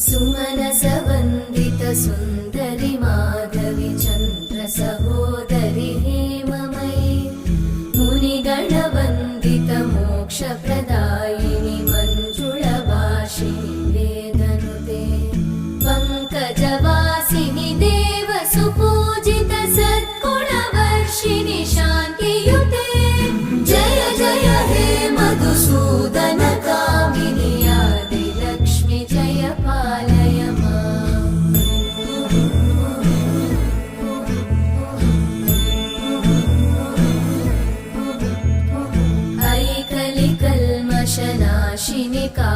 सुमनसवन्दित सुन्दरि माधवि चन्द्र सहोदरि हेममयि मुनिगणवन्दित मोक्षप्रदायिनि मञ्जुळभाषिणि वेदनुते पङ्कजवासिनि देवसुपूजित सद्गुणवर्षिणि शान्तियुते जय जय हे मधुसूदन कामिनि आदिलक्ष्मि जय पालय माम्। ऐकलिकल्मषनाशिनि का